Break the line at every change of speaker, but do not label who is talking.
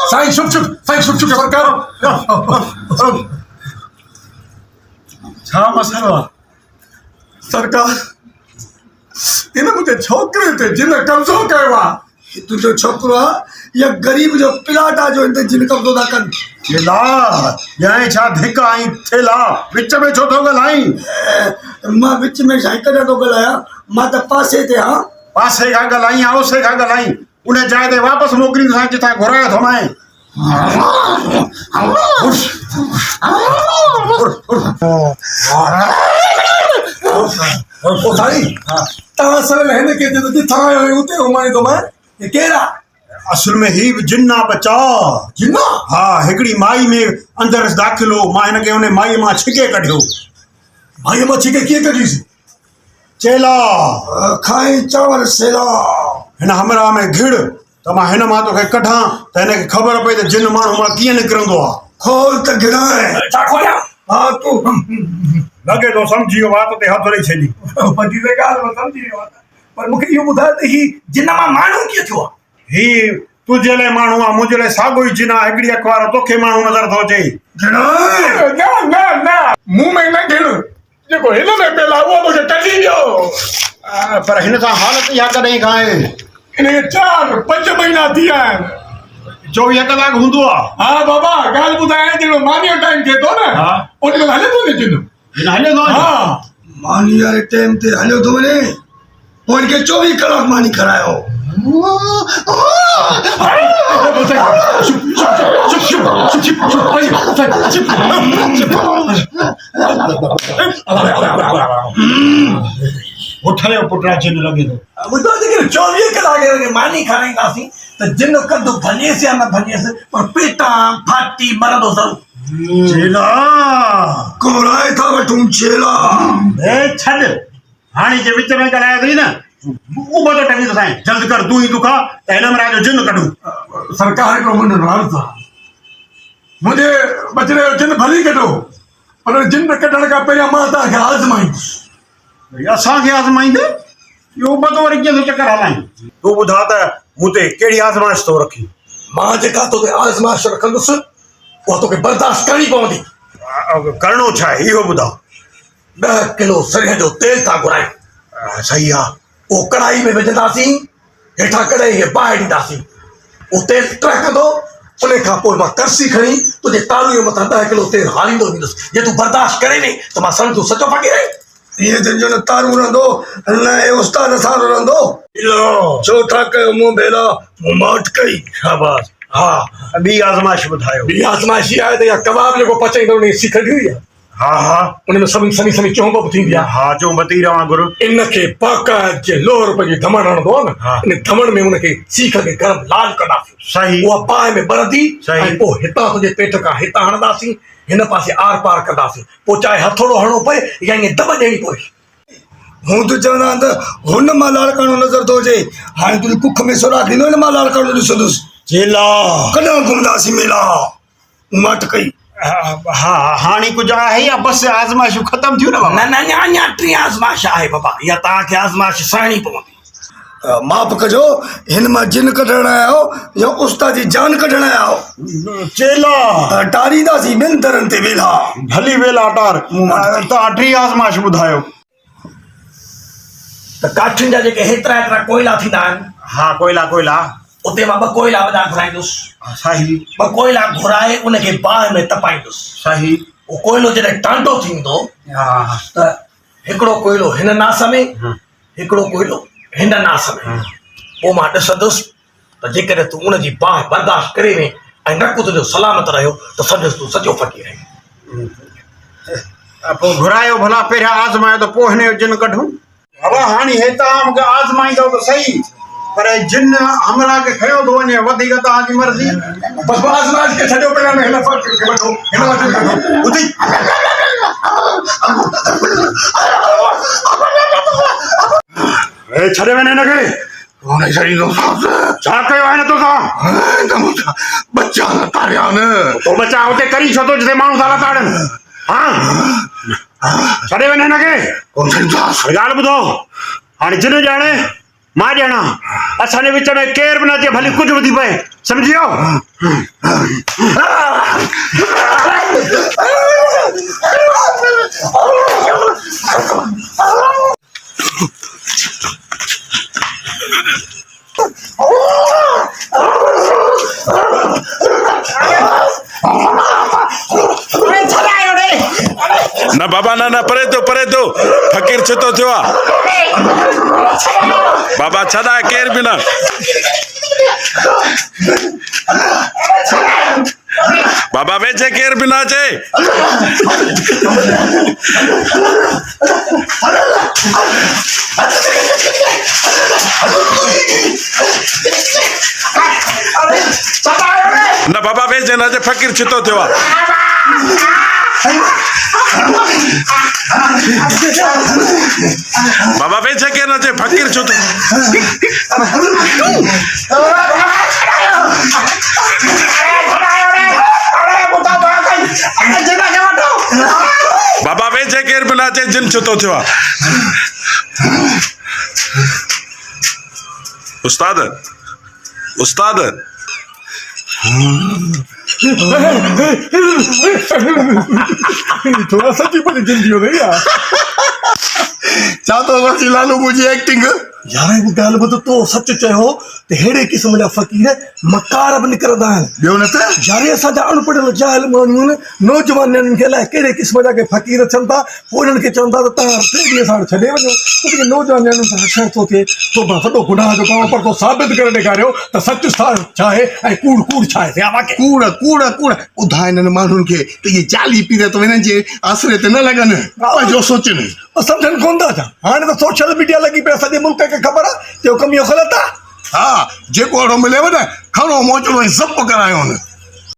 साईं चुप चुप साईं चुप चुप सरकार छा मसलो आहे सरकार इन मुंहिंजे छोकिरे ते जिन कब्ज़ो कयो आहे
तुझो छोकरो आहे या गरीब जो पिलाट आहे जो इन ते जिन कब्ज़ो था कनि
थेला ॼाणे छा धिक आई थेला विच में छो थो ॻाल्हाईं
मां विच में साईं कॾहिं थो ॻाल्हायां मां त पासे ते आहियां
पासे खां ॻाल्हाईं या ओसे खां ॻाल्हाईं उन जाइ ते वापसि मोकिलींदोसां जितां घुरायो थो मां
साईं तव्हां सवेल हिन खे जिथां आयो आहियो उते घुमाए थो मां हे केरु आहे
असल में ही बि जिन आहे बचा
जिन्ना
हा हिकिड़ी माई में अंदरि दाख़िल हो मां हिनखे उन माई मां छिके कढियो
भाई मां छिके कीअं कढीसीं
चेला
खाई चांवर सेला
हिन हमरा में घिड़ त मां हिन मां तोखे कढां त हिनखे ख़बर पई त जिन माण्हू मां कीअं निकिरंदो आहे
खोल त गिराए
छा खोलियां
हा तूं
लॻे थो सम्झी वियो आहे त ते हथ ॾेई छॾी
वॾी त ॻाल्हि मां सम्झी वियो आहे पर मूंखे इहो ॿुधायो त ही जिन मां माण्हू कीअं थियो आहे
ही तुंहिंजे लाइ माण्हू आहे मुंहिंजे लाइ साॻियो ई जिन आहे हिकिड़ी अख़बार तोखे माण्हू नज़र थो अचे
न न न मूं में न घिड़ जेको हिन में पियल आहे उहो मूंखे कढी ॾियो
पर हिन सां हालत इहा कॾहिं खां आहे
हिनखे 4-5 महीना थी विया आहिनि
24 कलाक हूंदो आहे
हा बाबा ॻाल्हि ॿुधायां जहिड़ो मानीअ टाइम थिए थो न
हा।
ओॾी महिल हले थो न जिन
हिन हले थो
हा
मानी वारे टाइम ते हलियो थो वञे पोइ हिनखे 24 कलाक मानी करायो
उठयो पुटरा जिन लॻे थो
ॿुधो जेके 24 कलाक हिनखे मानी खाराईंदासीं त जिन कदु भॼेसि या न भॼेसि पर पेटां फाटी मरंदो ज़रूरु
चेला
कोराए था वठूं चेला
छॾ हाणे जे विच में ॻाल्हाए थी न उहो त टंगी थो साईं जल्द कर तूं ई दुखा त हिन में राजो जिन कढूं
सरकार हिकिड़ो मुंहिंजो अर्ज़ु आहे मुंहिंजे बचिड़े जो जिन भली कढो पर जिन कढण खां पहिरियां मां तव्हांखे आज़माईंदुसि
असांखे आज़माईंदे इहो पतो वरी कीअं थो चकर हलाईं तूं ॿुधा त मूं ते कहिड़ी आज़माइश थो रखी
मां जेका तोखे आज़माइश रखंदुसि उहा तोखे बर्दाश्त करणी पवंदी
करिणो छा आहे इहो ॿुधा
10 किलो सरह जो तेल था घुरायूं
सही आहे
उहो कढ़ाई में विझंदासीं हेठां कढ़ाई खे बाहि ॾींदासीं उहो तेल टहिकंदो उन खां पोइ मां करसी खणी तुंहिंजे तालूअ मथां 10 किलो तेल हालींदो वेंदुसि जे तूं बर्दाश्त करे नी त मां सम्झो सचो फ़क़ीर आहीं
ईअं तुंहिंजो न तारू रहंदो न उस्ताद सां रहंदो छो था कयो मूं भेला मूं मां अटकई
शाबाश हा ॿी आज़माइश ॿुधायो
ॿी आज़माइश इहा आहे त इहा कबाब जेको पचाईंदो उन जी सीख हुई आहे
हा हा
उन में सभी सनी चोंब बि थींदी आहे
हा चऊं बती रहां गुरु
इनखे बाक़ाइदे लोह रुपए जी धमण हणंदो आहे न
हा।
इन धमण में उनखे सीख खे गरम लाल कंदासीं
सही
उहा बाहि में ॿरंदी
सही।
ऐं पोइ हितां तुंहिंजे पेट खां हितां हणंदासीं हिन पासे आर पार कंदासीं पोइ चाहे हथोड़ो हणणो पए या ईअं दॿ ॾियणी पए
हूं तूं चवंदा त हुन मां लाड़काणो नज़र थो अचे हाणे तुंहिंजी कुख में सोरा थींदो हिन मां लाड़काणो ॾिसंदुसि
चेला
कॾहिं घुमंदासीं मेला मूं अटकई
हा हाणे कुझु आहे या बसि आज़माइशूं ख़तमु थियूं न
न न अञा 3 आज़माइश आहे बाबा इहा तव्हांखे आज़माइश सहणी पवंदी
माफ़ कजो हिन मां जिन कढण आया आहियो या उस्ताद जी जान कढण आया आहियो
चेला
टारींदासीं ॿिनि दरनि ते वेला
भली वेला टार तव्हां 3 आज़माइश ॿुधायो
त काठियुनि जा जेके हेतिरा कोयला थींदा आहिनि
हा कोयला
उते मां 2 कोयला वॾा घुराईंदुसि
सही
2 कोयला घुराए उनखे बाहि में तपाईंदुसि
सही
उहो कोयलो जॾहिं टांडो थींदो
हा
त हिकिड़ो कोयलो हिन नास में हिकिड़ो कोयलो हिन नास में पोइ मां ॾिसंदुसि त जेकॾहिं तूं उनजी बाहि बर्दाश्त करे वएं ऐं नकु तुंहिंजो सलामत रहियो त सम्झसि तूं सॼो फ़क़ीर आहीं
पोइ घुरायो भला पहिरियां आज़मायो त पोइ हिन जो जिन कढूं बाबा हाणे हे तव्हां मूंखे आज़माईंदव त सही पर जिन हमरा खे खयो थो वञे वधीक तव्हांजी मर्ज़ी
बसि आज़माइश खे छॾियो पहिरियां हिन फ़र्क़ खे वठो हिन वटि कढो
ॿुधी छॾे वञे हिनखे छा कयो आहे न तोसां
बच्चा न तारिया न
तो बच्चा उते करी छो थो जिते माण्हू था ताड़नि हाँ छॾे वञ हिनखे
कौन सा दास
ॻाल्हि ॿुधो हाणे जिन ॼाणे मां ॼाणा असांजे विच में केर बि न अचे भली कुझु बि थी पए सम्झी वियो
न बाबा न परे तो फ़कीर छितो थियो आहे बाबा छॾाए केर बि न बाबा वेझे केर बि न अचे न बाबा वेझे न अचे फ़कीर छितो थियो आहे बाबा वेझे केर न अचे फ़कीर छो थियो बाबा वेझे केर बि न अचे जिन छो थियो आहे उस्ताद
थोड़ा सच्ची पता जल्दी हो गई यार चाहतो वसी लालू मुझे एक्टिंग यार ये गाल बतो तो सच चयो ते हेड़े किस्म जा फकीर मकार बि निकरदा आहिनि ॿियो न त यार असांजा अनपढ़ जाहिल माण्हू आहिनि नौजवाननि खे लाइ कहिड़े क़िस्म जा के फकीर अचनि था पोइ उन्हनि खे चवंदा त तव्हां 3 ॾींहं सां छॾे वञो छोकी नौजवाननि सां हशर थो थिए तो वॾो गुनाह जो कमु पर तो साबित करे ॾेखारियो त सच छा आहे ऐं कूड़ छा आहे या वाक़ई कूड़ ॿुधाए हिननि माण्हुनि खे त इहे जाली पीर त हिननि जे आसरे ते न लॻनि पंहिंजो सोचनि सम्झनि कोन था छा हाणे त सोशल मीडिया लॻी पई सॼे मुल्क खे ख़बर आहे कि कम इहो ग़लति आहे हा जेको अहिड़ो मिलेव न खणो मोचड़ो ऐं ज़प करायो न